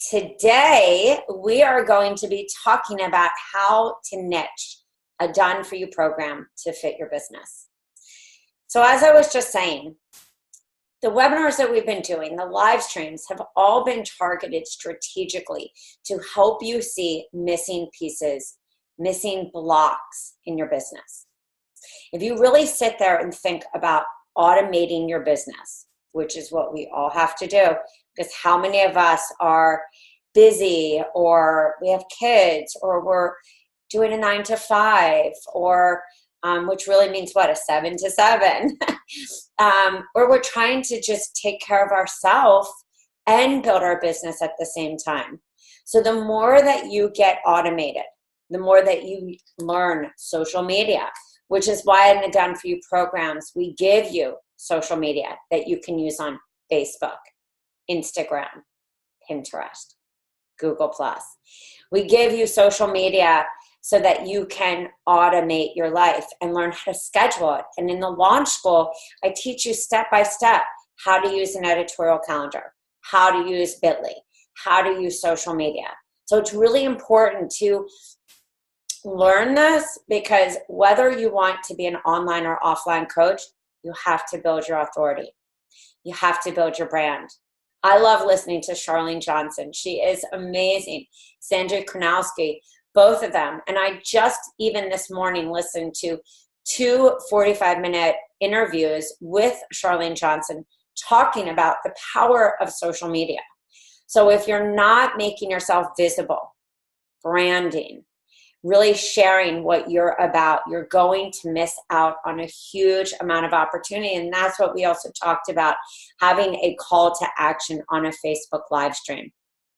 Today, we are going to be talking about how to niche a done-for-you program to fit your business. So as I was just saying, the webinars that we've been doing, the live streams, have all been targeted strategically to help you see missing pieces, missing blocks in your business. If you really sit there and think about automating your business, which is what we all have to do, because how many of us are busy, or we have kids, or we're doing a 9 to 5, or which really means what, a 7 to 7, or we're trying to just take care of ourselves and build our business at the same time. So the more that you get automated, the more that you learn social media, which is why in the Done For You programs, we give you social media that you can use on Facebook, Instagram, Pinterest, Google+. We give you social media so that you can automate your life and learn how to schedule it. And in the launch school, I teach you step by step how to use an editorial calendar, how to use Bitly, how to use social media. So it's really important to learn this, because whether you want to be an online or offline coach, you have to build your authority. You have to build your brand. I love listening to Charlene Johnson. She is amazing. Sanjay Kronowski, both of them. And I just even this morning listened to 2 45-minute interviews with Charlene Johnson talking about the power of social media. So if you're not making yourself visible, branding, really sharing what you're about, you're going to miss out on a huge amount of opportunity. And that's what we also talked about, having a call to action on a Facebook live stream.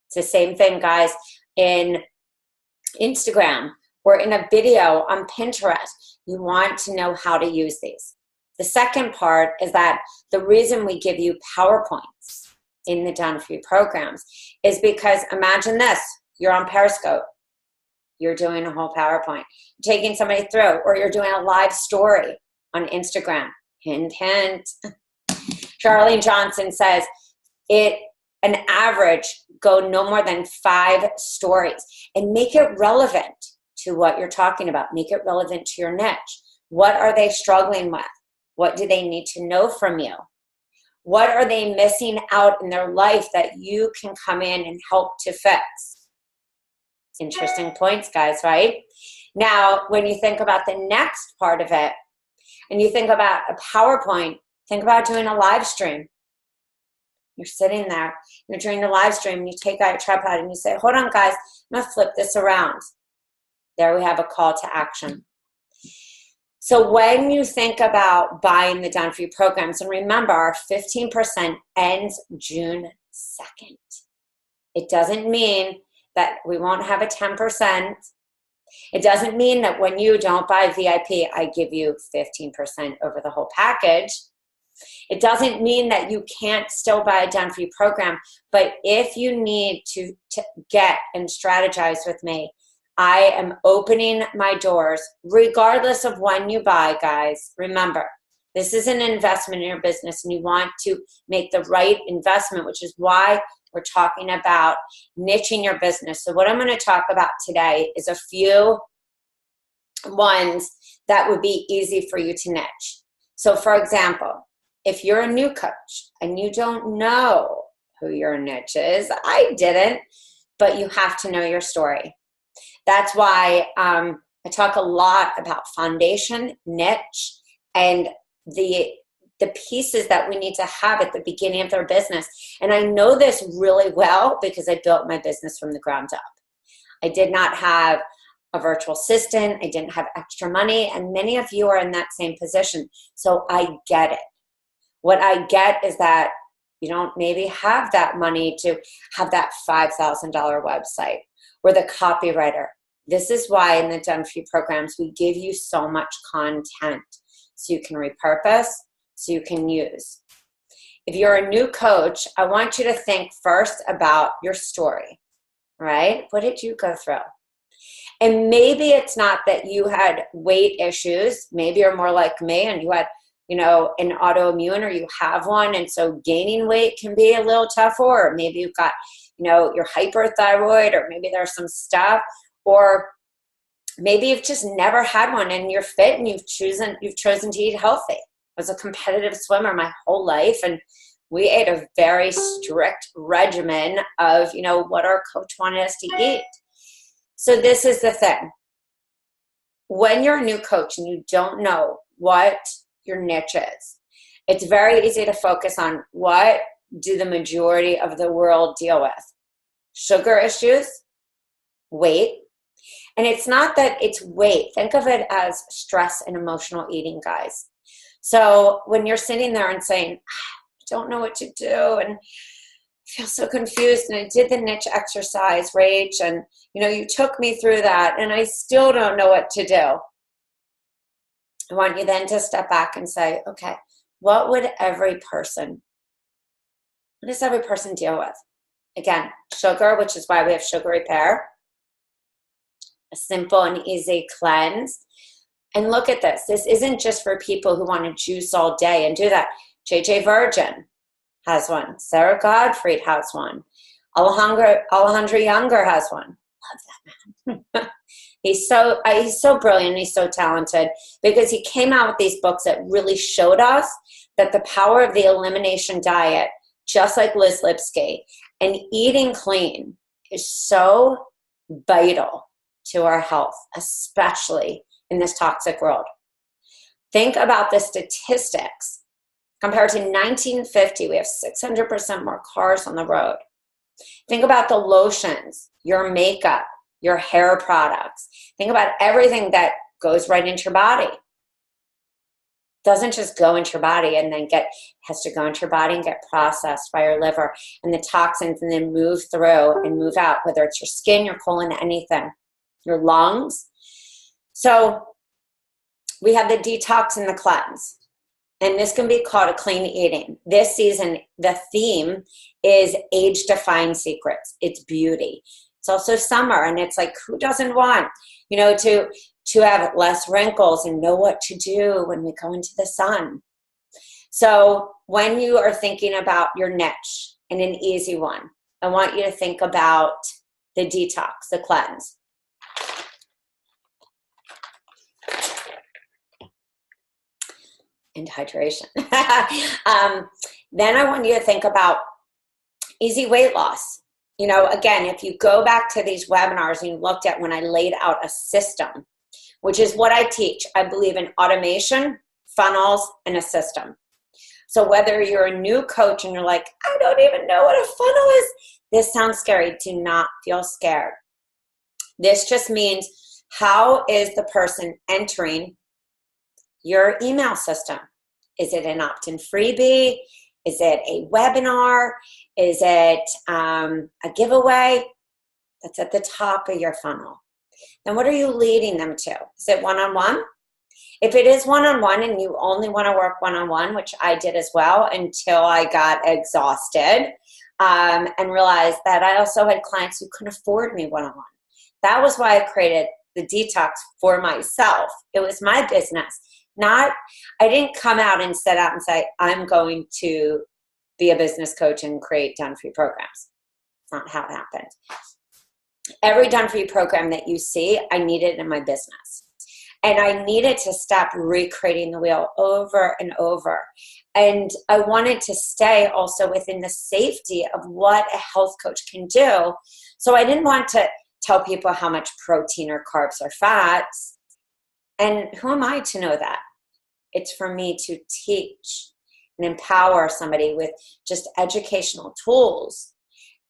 It's the same thing, guys, in Instagram or in a video on Pinterest. You want to know how to use these. The second part is that the reason we give you PowerPoints in the Done For You programs is because imagine this, you're on Periscope. You're doing a whole PowerPoint, you're taking somebody through, or you're doing a live story on Instagram. Hint, hint. Charlene Johnson says an average, go no more than 5 stories and make it relevant to what you're talking about. Make it relevant to your niche. What are they struggling with? What do they need to know from you? What are they missing out in their life that you can come in and help to fix? Interesting points, guys, right? Now, when you think about the next part of it, and you think about a PowerPoint, think about doing a live stream. You're sitting there, you're doing the live stream, and you take out your tripod and you say, hold on, guys, I'm going to flip this around. There we have a call to action. So when you think about buying the Done For You programs, and remember, our 15% ends June 2nd. It doesn't mean that we won't have a 10%. It doesn't mean that when you don't buy VIP, I give you 15% over the whole package. It doesn't mean that you can't still buy a Done For You program, but if you need to get and strategize with me, I am opening my doors regardless of when you buy, guys. Remember, this is an investment in your business, and you want to make the right investment, which is why we're talking about niching your business. So what I'm going to talk about today is a few ones that would be easy for you to niche. So for example, if you're a new coach and you don't know who your niche is, I didn't, but you have to know your story. That's why I talk a lot about foundation, niche, and the pieces that we need to have at the beginning of their business. And I know this really well because I built my business from the ground up. I did not have a virtual assistant. I didn't have extra money. And many of you are in that same position. So I get it. What I get is that you don't maybe have that money to have that $5,000 website or the copywriter. This is why in the Done For You programs, we give you so much content so you can repurpose, so you can use. If you're a new coach, I want you to think first about your story, right? What did you go through? And maybe it's not that you had weight issues. Maybe you're more like me and you had, an autoimmune, or you have one, and so gaining weight can be a little tougher. Or maybe you've got you're hyperthyroid, or maybe there's some stuff, or maybe you've just never had one and you're fit and you've chosen to eat healthy. I was a competitive swimmer my whole life, and we ate a very strict regimen of, what our coach wanted us to eat. So this is the thing. When you're a new coach and you don't know what your niche is, it's very easy to focus on what do the majority of the world deal with. Sugar issues, weight. And it's not that it's weight. Think of it as stress and emotional eating, guys. So when you're sitting there and saying, I don't know what to do, and I feel so confused, and I did the niche exercise, Rach, and you took me through that, and I still don't know what to do. I want you then to step back and say, okay, what does every person deal with? Again, sugar, which is why we have sugar repair, a simple and easy cleanse. And look at this. This isn't just for people who want to juice all day and do that. JJ Virgin has one. Sarah Gottfried has one. Alejandro Younger has one. Love that man. He's so brilliant. He's so talented, because he came out with these books that really showed us that the power of the elimination diet, just like Liz Lipsky, and eating clean is so vital to our health, especially in this toxic world. Think about the statistics. Compared to 1950, we have 600% more cars on the road. Think about the lotions, your makeup, your hair products. Think about everything that goes right into your body. Doesn't just go into your body and then has to go into your body and get processed by your liver and the toxins, and then move through and move out, whether it's your skin, your colon, anything, your lungs. So we have the detox and the cleanse, and this can be called a clean eating. This season, the theme is age-defying secrets. It's beauty. It's also summer, and it's like, who doesn't want, to have less wrinkles and know what to do when we go into the sun? So when you are thinking about your niche, and an easy one, I want you to think about the detox, the cleanse. And hydration. Then I want you to think about easy weight loss. Again, if you go back to these webinars and you looked at when I laid out a system, which is what I teach. I believe in automation, funnels, and a system. So whether you're a new coach and you're like, I don't even know what a funnel is, this sounds scary. Do not feel scared. This just means, how is the person entering your email system? Is it an opt-in freebie? Is it a webinar? Is it a giveaway? That's at the top of your funnel. Then what are you leading them to? Is it one-on-one? If it is one-on-one and you only want to work one-on-one, which I did as well until I got exhausted and realized that I also had clients who couldn't afford me one-on-one. That was why I created the detox for myself. It was my business. I didn't come out and set out and say, I'm going to be a business coach and create done-for-you programs. It's not how it happened. Every done-for-you program that you see, I needed in my business. And I needed to stop recreating the wheel over and over. And I wanted to stay also within the safety of what a health coach can do. So I didn't want to tell people how much protein or carbs or fats. And who am I to know that? It's for me to teach and empower somebody with just educational tools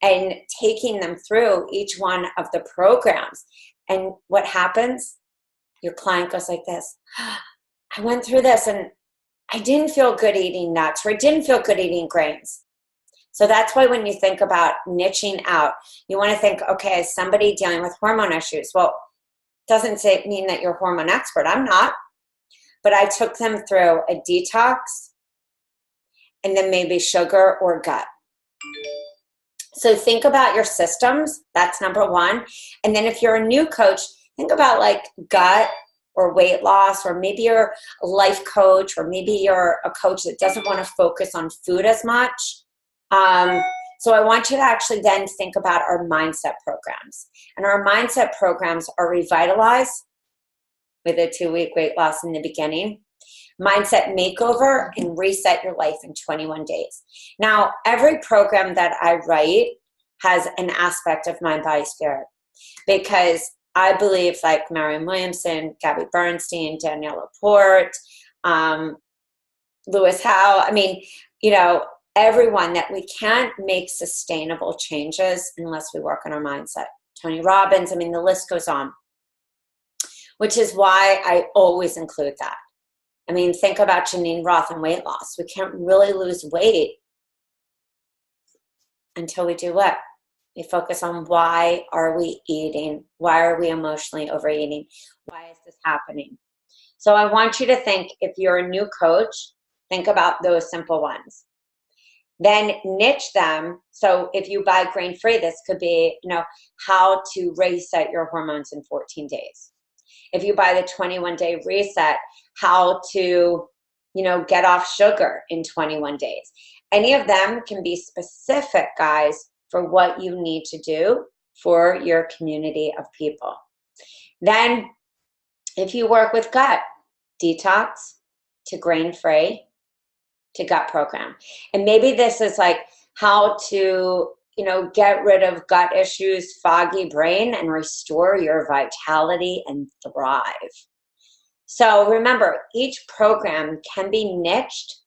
and taking them through each one of the programs. And what happens? Your client goes like this, I went through this and I didn't feel good eating nuts, or I didn't feel good eating grains. So that's why when you think about niching out, you want to think, okay, as somebody dealing with hormone issues, well, doesn't mean that you're a hormone expert. I'm not. But I took them through a detox and then maybe sugar or gut. So think about your systems. That's number one. And then if you're a new coach, think about like gut or weight loss, or maybe you're a life coach, or maybe you're a coach that doesn't want to focus on food as much. So I want you to actually then think about our mindset programs. And our mindset programs are Revitalize with a 2-week weight loss in the beginning, Mindset Makeover, and Reset Your Life in 21 days. Now, every program that I write has an aspect of mind, body, spirit, because I believe, like Marianne Williamson, Gabby Bernstein, Danielle Laporte, Lewis Howe, I mean, everyone, that we can't make sustainable changes unless we work on our mindset. Tony Robbins, I mean, the list goes on, which is why I always include that. I mean, think about Janine Roth and weight loss. We can't really lose weight until we do what? We focus on why are we eating? Why are we emotionally overeating? Why is this happening? So I want you to think, if you're a new coach, think about those simple ones. Then niche them. So if you buy grain-free, this could be, how to reset your hormones in 14 days. If you buy the 21-day reset, how to, get off sugar in 21 days. Any of them can be specific, guys, for what you need to do for your community of people. Then if you work with gut, detox to grain-free to gut program. And maybe this is like how to, get rid of gut issues, foggy brain, and restore your vitality and thrive. So remember, each program can be niched,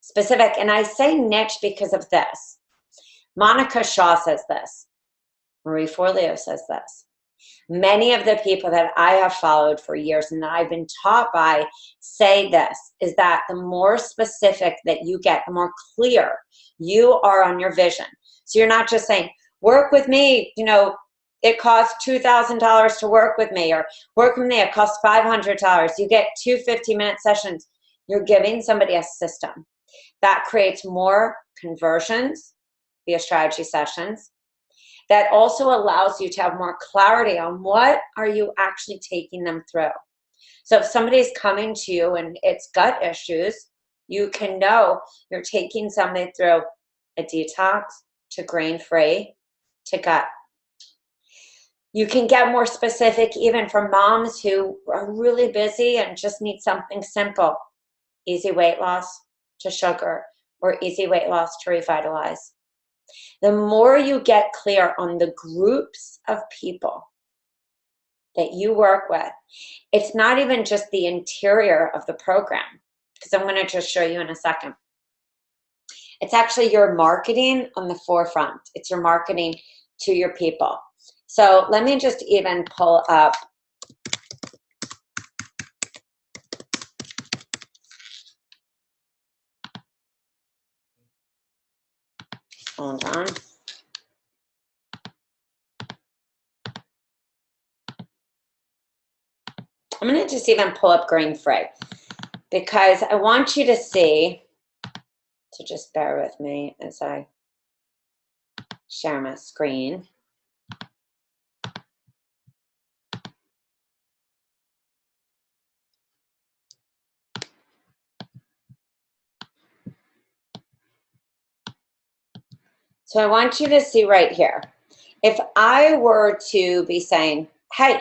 specific. And I say niche because of this. Monica Shaw says this. Marie Forleo says this. Many of the people that I have followed for years and that I've been taught by say this, is that the more specific that you get, the more clear you are on your vision. So you're not just saying, work with me, it costs $2,000 to work with me, or work with me, it costs $500. You get 2 15-minute sessions. You're giving somebody a system that creates more conversions via strategy sessions. That also allows you to have more clarity on what are you actually taking them through. So if somebody's coming to you and it's gut issues, you can know you're taking somebody through a detox to grain-free to gut. You can get more specific even for moms who are really busy and just need something simple. Easy weight loss to sugar, or easy weight loss to revitalize. The more you get clear on the groups of people that you work with, it's not even just the interior of the program, because I'm going to just show you in a second. It's actually your marketing on the forefront. It's your marketing to your people. So let me just even pull up. Hold on. I'm going to just even pull up grain-free because I want you to see, so just bear with me as I share my screen. So I want you to see right here. If I were to be saying, hey,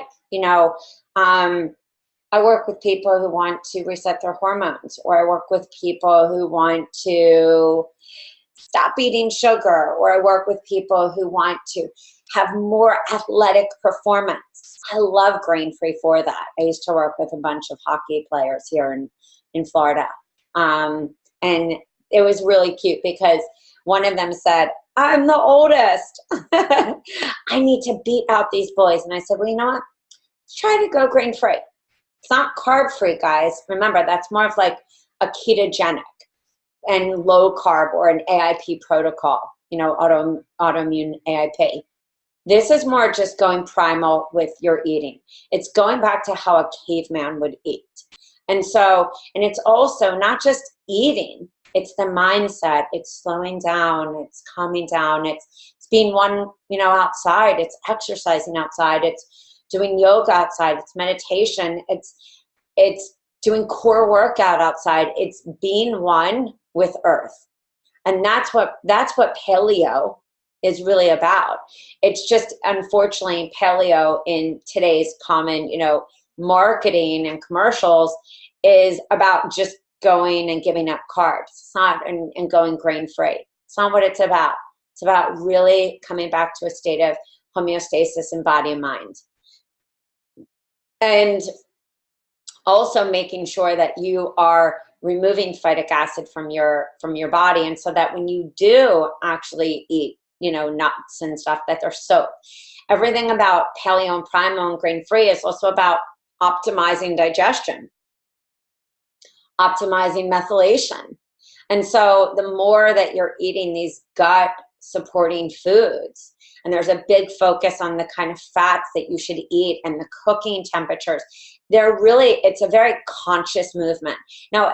I work with people who want to reset their hormones, or I work with people who want to stop eating sugar, or I work with people who want to have more athletic performance. I love grain-free for that. I used to work with a bunch of hockey players here in Florida. And it was really cute because one of them said, I'm the oldest. I need to beat out these boys. And I said, well, you know what? Let's try to go grain-free. It's not carb-free, guys. Remember, that's more of like a ketogenic and low carb, or an AIP protocol, autoimmune AIP. This is more just going primal with your eating. It's going back to how a caveman would eat. And it's also not just eating, it's the mindset, it's slowing down, it's calming down, it's being one, outside, it's exercising outside, it's doing yoga outside, it's meditation, it's doing core workout outside, it's being one with earth. And that's what paleo is really about. It's just, unfortunately, paleo in today's common, marketing and commercials is about just going and giving up carbs. It's not, and going grain free. It's not what it's about. It's about really coming back to a state of homeostasis in body and mind. And also making sure that you are removing phytic acid from your body, and so that when you do actually eat, nuts and stuff, that they're soaked. Everything about paleo and primal and grain free is also about optimizing digestion, optimizing methylation. And so the more that you're eating these gut supporting foods, and there's a big focus on the kind of fats that you should eat and the cooking temperatures, it's a very conscious movement. Now,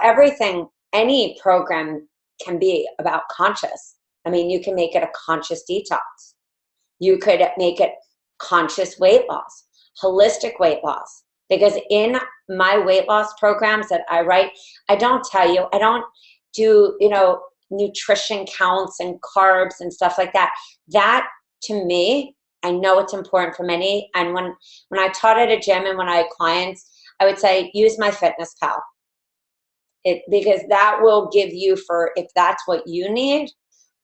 any program can be about conscious. I mean, you can make it a conscious detox. You could make it conscious weight loss, holistic weight loss. Because in my weight loss programs that I write, I don't do, nutrition counts and carbs and stuff like that. That, to me, I know it's important for many. And when I taught at a gym and when I had clients, I would say, use my Fitness Pal. Because that will give you, if that's what you need.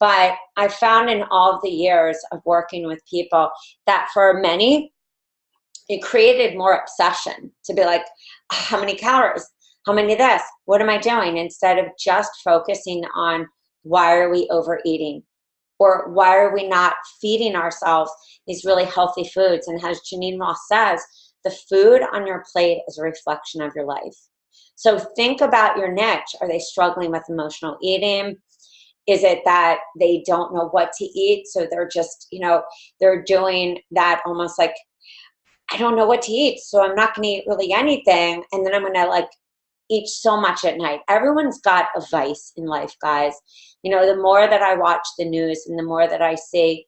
But I found in all of the years of working with people that for many, it created more obsession to be like, how many calories? How many of this? What am I doing? Instead of just focusing on, why are we overeating? Or why are we not feeding ourselves these really healthy foods? And as Janine Ross says, the food on your plate is a reflection of your life. So think about your niche. Are they struggling with emotional eating? Is it that they don't know what to eat? So they're just, they're doing that almost like, I don't know what to eat, so I'm not going to eat really anything. And then I'm going to eat so much at night. Everyone's got a vice in life, guys. The more that I watch the news and the more that I see,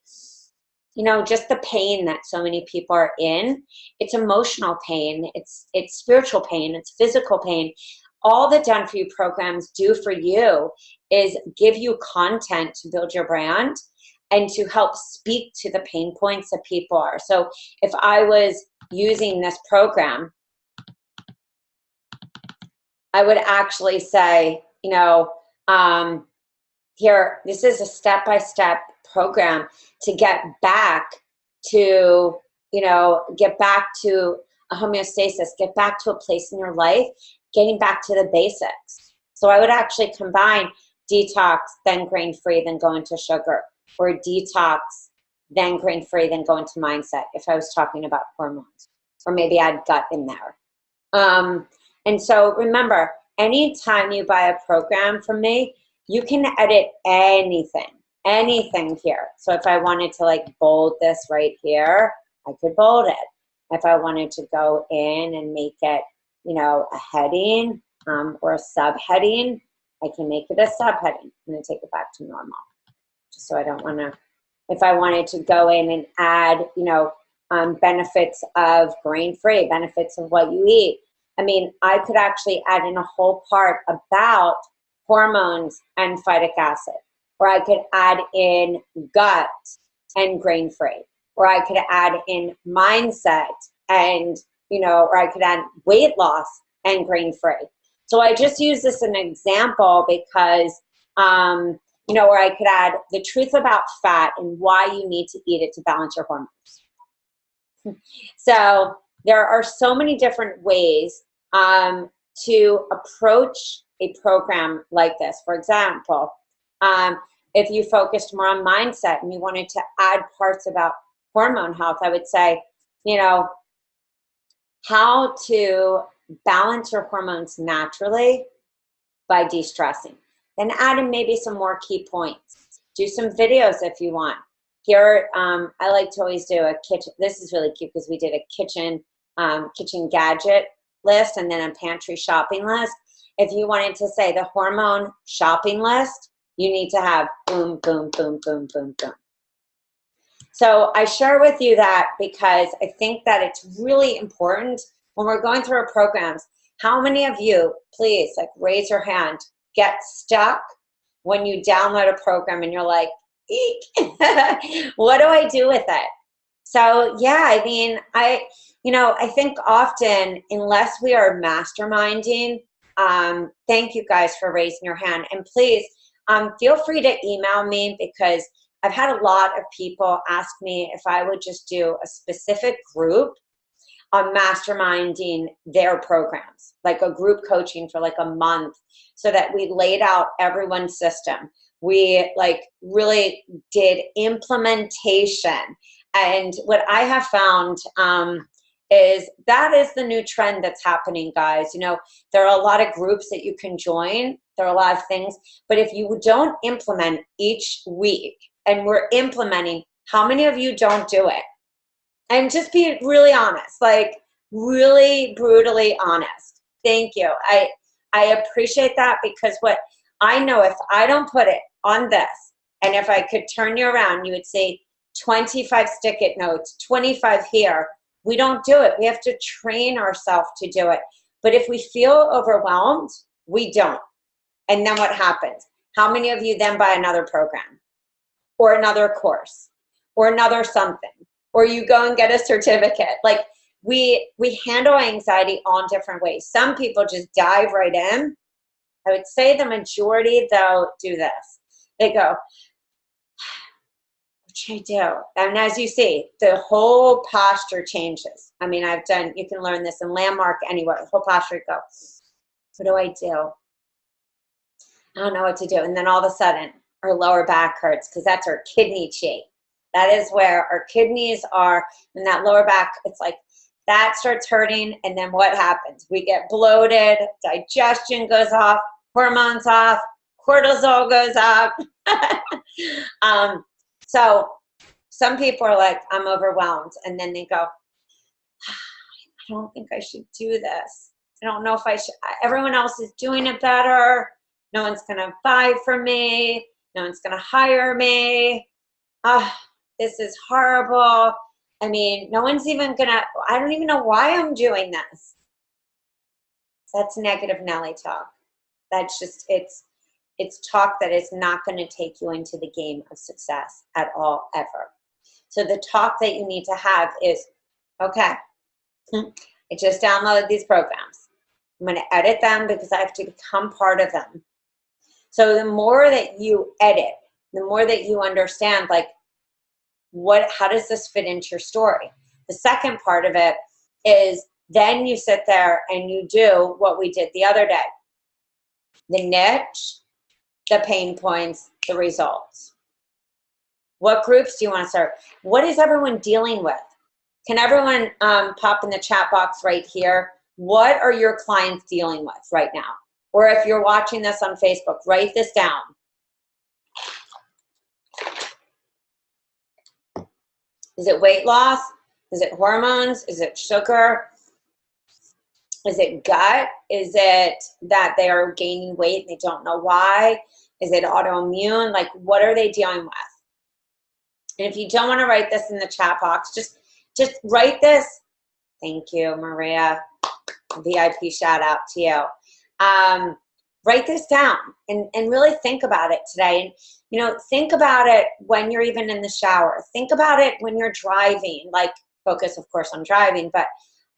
just the pain that so many people are in, it's emotional pain, it's spiritual pain, it's physical pain. All the Done For You programs do for you is give you content to build your brand and to help speak to the pain points that people are. So if I was using this program, I would actually say, here, this is a step-by-step program to get back to, get back to a homeostasis, get back to a place in your life, getting back to the basics. So I would actually combine detox, then grain-free, then go into sugar, or detox, then grain-free, then go into mindset, if I was talking about hormones, or maybe add gut in there. And so remember, anytime you buy a program from me, you can edit anything here. So if I wanted to bold this right here, I could bold it. If I wanted to go in and make it, a heading or a subheading, I can make it a subheading. I'm going to take it back to normal. Just so I don't want to, if I wanted to go in and add, benefits of grain-free, benefits of what you eat. I mean, I could actually add in a whole part about hormones and phytic acid, or I could add in gut and grain-free, or I could add in mindset and, or I could add weight loss and grain-free. So I just use this as an example because, or I could add the truth about fat and why you need to eat it to balance your hormones. So there are so many different ways to approach a program like this. For example, if you focused more on mindset and you wanted to add parts about hormone health, I would say, how to balance your hormones naturally by de-stressing. Then add in maybe some more key points. Do some videos if you want. Here, I like to always do a kitchen. This is really cute because we did a kitchen gadget list and then a pantry shopping list. If you wanted to say the hormone shopping list, you need to have boom, boom, boom, boom, boom, boom. So I share with you that because I think that it's really important when we're going through our programs. How many of you, please, raise your hand, get stuck when you download a program and you're like, Eek. What do I do with it? So yeah, I mean, I think often, unless we are masterminding, thank you guys for raising your hand. And please, feel free to email me, because I've had a lot of people ask me if I would just do a specific group on masterminding their programs, like a group coaching for like a month, so that we laid out everyone's system. We like really did implementation. And what I have found is that is the new trend that's happening, guys. There are a lot of groups that you can join. There are a lot of things, but if you don't implement each week, and we're implementing, how many of you don't do it? And just be really honest, like really brutally honest. Thank you. I appreciate that, because what I know, if I don't put it on this, and if I could turn you around, you would see 25 stick-it notes, 25 here. We don't do it. We have to train ourselves to do it. But if we feel overwhelmed, we don't. And then what happens? How many of you then buy another program or another course or another something, or you go and get a certificate? Like we handle anxiety all in different ways. Some people just dive right in. I would say the majority, though, do this. They go, what should I do? And as you see, the whole posture changes. I mean, you can learn this in Landmark anywhere. The whole posture go, what do I do? I don't know what to do. And then all of a sudden, our lower back hurts, because that's our kidney chi. That is where our kidneys are. And that lower back, it's like that starts hurting. And then what happens? We get bloated, digestion goes off, hormones off, cortisol goes up. So some people are like, I'm overwhelmed. And then they go, I don't think I should do this. I don't know if I should. Everyone else is doing it better. No one's going to buy from me. No one's going to hire me. This is horrible. I mean, no one's even going to, I don't even know why I'm doing this. That's negative Nelly talk. That's just, it's talk that is not going to take you into the game of success at all, ever. So the talk that you need to have is, okay, I just downloaded these programs. I'm going to edit them because I have to become part of them. So the more that you edit, the more that you understand, like, how does this fit into your story? The second part of it is then you sit there and you do what we did the other day. The niche, the pain points, the results. What groups do you want to start? What is everyone dealing with? Can everyone pop in the chat box right here? What are your clients dealing with right now? Or if you're watching this on Facebook, write this down. Is it weight loss? Is it hormones? Is it sugar? Is it gut? Is it that they are gaining weight and they don't know why? Is it autoimmune? Like, what are they dealing with? And if you don't want to write this in the chat box, just write this. Thank you, Maria. VIP shout out to you. Write this down and really think about it today. And, think about it when you're even in the shower. Think about it when you're driving, like focus, of course, on driving. But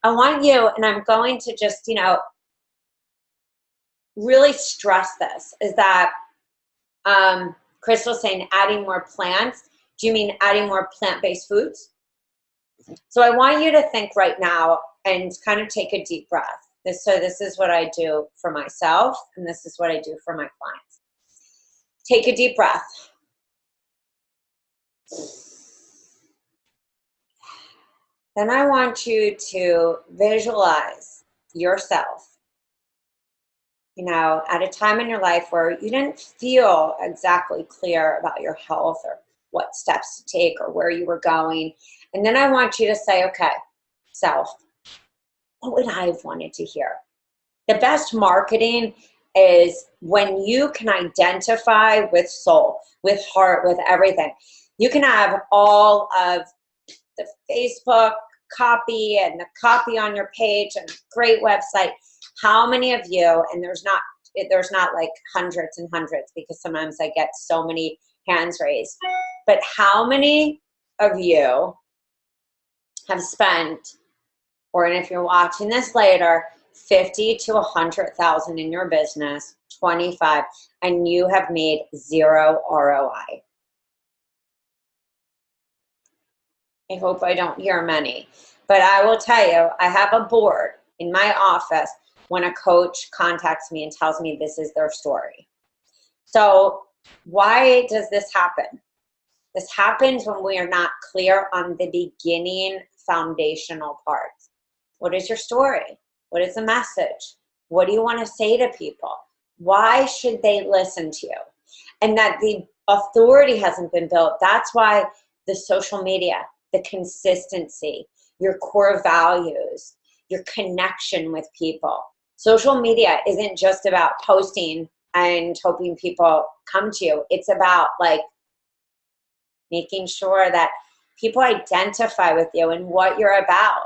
I want you, and I'm going to just, really stress this, is that Crystal's saying adding more plants. Do you mean adding more plant-based foods? So I want you to think right now and kind of take a deep breath. This is what I do for myself, and this is what I do for my clients. Take a deep breath. Then I want you to visualize yourself, at a time in your life where you didn't feel exactly clear about your health or what steps to take or where you were going. And then I want you to say, okay, self, what would I have wanted to hear? The best marketing is when you can identify with soul, with heart, with everything. You can have all of the Facebook copy and the copy on your page and a great website. How many of you, and there's not like hundreds and hundreds, because sometimes I get so many hands raised, but how many of you have spent, or if you're watching this later, 50 to 100,000 in your business, 25, and you have made 0 ROI? I hope I don't hear many, but I will tell you, I have a board in my office when a coach contacts me and tells me this is their story. So why does this happen? This happens when we are not clear on the beginning foundational parts. What is your story? What is the message? What do you want to say to people? Why should they listen to you? And that the authority hasn't been built. That's why the social media, the consistency, your core values, your connection with people. Social media isn't just about posting and hoping people come to you. It's about like making sure that people identify with you and what you're about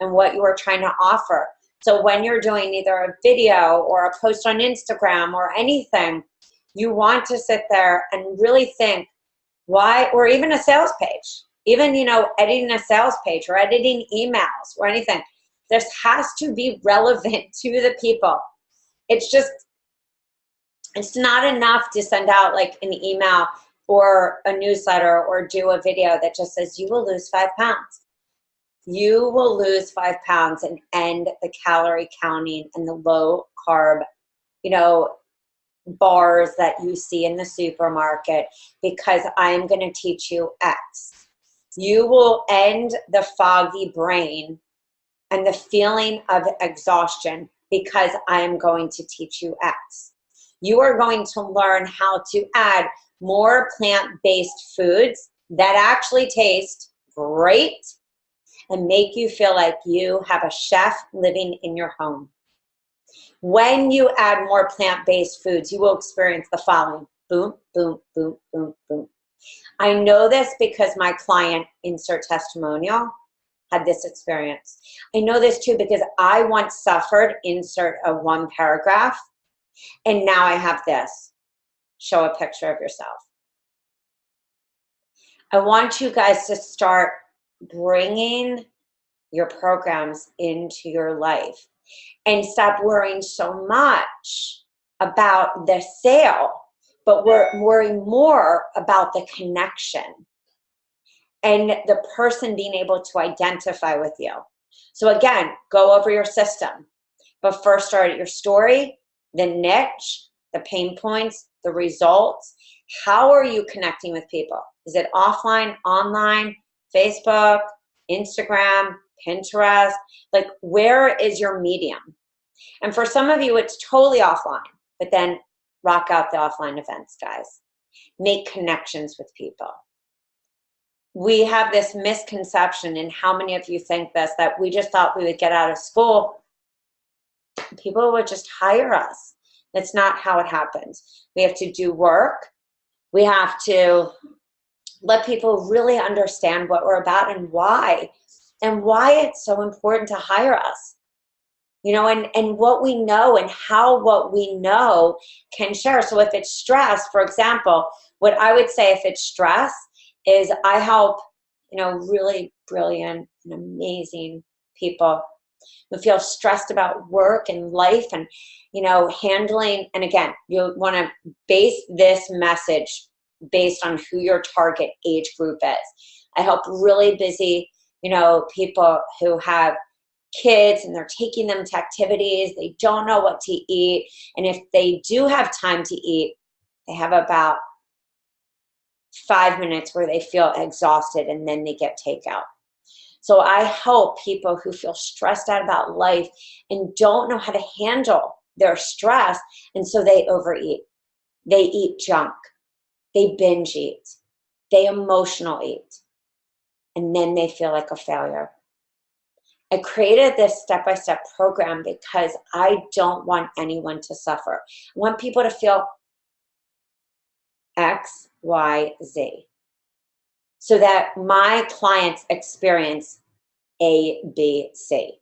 and what you are trying to offer. So when you're doing either a video or a post on Instagram or anything, you want to sit there and really think why, or even a sales page, even, you know, editing a sales page or editing emails or anything. This has to be relevant to the people. It's not enough to send out like an email or a newsletter or do a video that just says you will lose 5 pounds. You will lose 5 pounds and end the calorie counting and the low carb, you know, bars that you see in the supermarket because I'm going to teach you X. You will end the foggy brain and the feeling of exhaustion because I am going to teach you X. You are going to learn how to add more plant-based foods that actually taste great and make you feel like you have a chef living in your home. When you add more plant-based foods, you will experience the following. Boom, boom, boom, boom, boom. I know this because my client, insert testimonial, had this experience. I know this too because I once suffered, insert a 1 paragraph, and now I have this. Show a picture of yourself. I want you guys to start bringing your programs into your life and stop worrying so much about the sale, but worry more about the connection and the person being able to identify with you. So again, go over your system, but first start at your story, the niche, the pain points, the results. How are you connecting with people? Is it offline, online, Facebook, Instagram, Pinterest? Like, where is your medium? And for some of you, it's totally offline, but then rock out the offline events, guys. Make connections with people. We have this misconception, and how many of you think this, that we just thought we would get out of school, people would just hire us. That's not how it happens. We have to do work. We have to let people really understand what we're about and why it's so important to hire us. You know, and what we know and how what we know can share. So if it's stress, for example, what I would say if it's stress is I help, you know, really brilliant and amazing people who feel stressed about work and life and, you know, handling. And again, you want to base this message based on who your target age group is. I help really busy, you know, people who have kids and they're taking them to activities. They don't know what to eat. And if they do have time to eat, they have about 5 minutes where they feel exhausted and then they get takeout. So I help people who feel stressed out about life and don't know how to handle their stress. And so they overeat. They eat junk. They binge eat. They emotional eat. And then they feel like a failure. I created this step-by-step program because I don't want anyone to suffer. I want people to feel X, Y, Z, so that my clients experience A, B, C.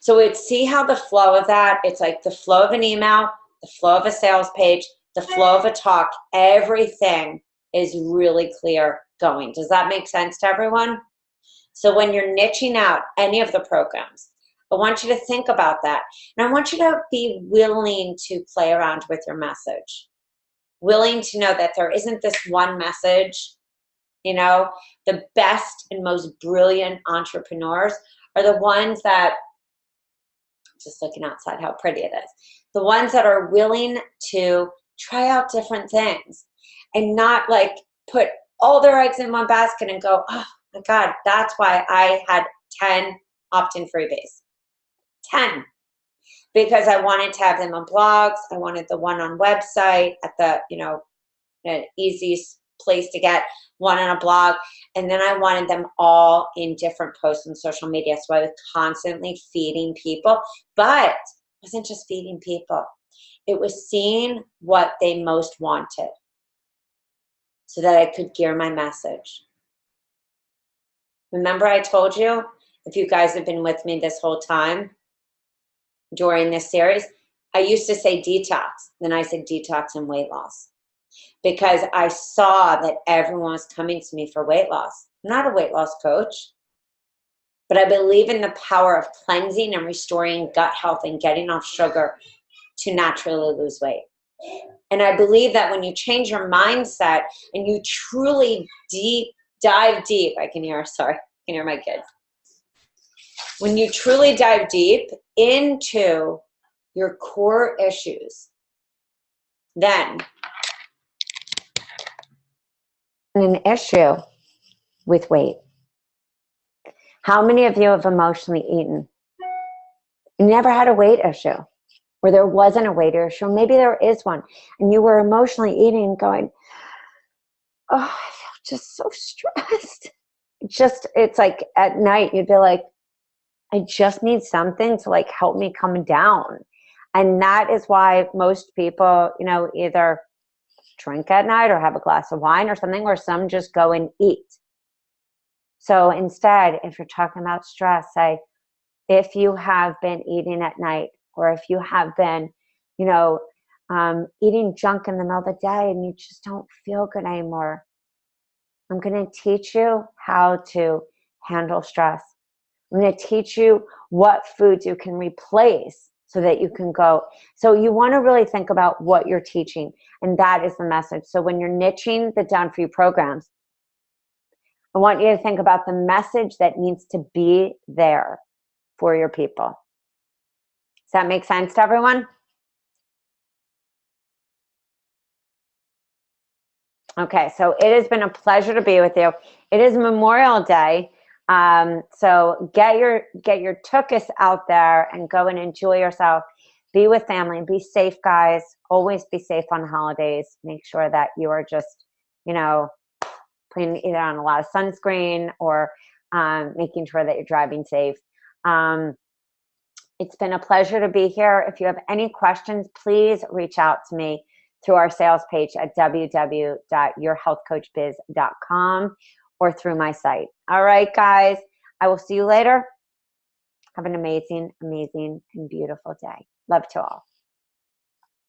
So it's, see how the flow of that, it's like the flow of an email, the flow of a sales page, the flow of a talk, everything is really clear going. Does that make sense to everyone? So when you're niching out any of the programs, I want you to think about that. And I want you to be willing to play around with your message. Willing to know that there isn't this one message. You know, the best and most brilliant entrepreneurs are the ones that, just looking outside how pretty it is, the ones that are willing to try out different things and not like put all their eggs in one basket and go, oh my God, that's why I had 10 opt-in freebies. 10. Because I wanted to have them on blogs. I wanted the one on website at the, the easiest place to get one on a blog. And then I wanted them all in different posts on social media. So I was constantly feeding people, but it wasn't just feeding people. It was seeing what they most wanted so that I could gear my message. Remember I told you, if you guys have been with me this whole time during this series, I used to say detox. Then I said detox and weight loss. Because I saw that everyone was coming to me for weight loss. I'm not a weight loss coach, but I believe in the power of cleansing and restoring gut health and getting off sugar to naturally lose weight. And I believe that when you change your mindset and you truly dive deep, I can hear my kids. When you truly dive deep into your core issues, then an issue with weight. How many of you have emotionally eaten? You never had a weight issue, or there wasn't a weight issue. Maybe there is one, and you were emotionally eating, going, "Oh, I feel just so stressed." It's like at night you'd be like, "I just need something to like help me come down," and that is why most people, either drink at night or have a glass of wine or something, or some just go and eat. So instead, if you're talking about stress, say, if you have been eating at night, or if you have been, eating junk in the middle of the day and you just don't feel good anymore, I'm going to teach you how to handle stress. I'm going to teach you what foods you can replace so that you can go. So you want to really think about what you're teaching, and that is the message. So when you're niching the Done For You programs, I want you to think about the message that needs to be there for your people. Does that make sense to everyone? Okay, so it has been a pleasure to be with you. It is Memorial Day. So get your tuchus out there and go and enjoy yourself. Be with family. Be safe, guys. Always be safe on holidays. Make sure that you are just, putting either on a lot of sunscreen or making sure that you're driving safe. It's been a pleasure to be here. If you have any questions, please reach out to me through our sales page at www.yourhealthcoachbiz.com or through my site. All right, guys, I will see you later. Have an amazing, amazing, and beautiful day. Love to all.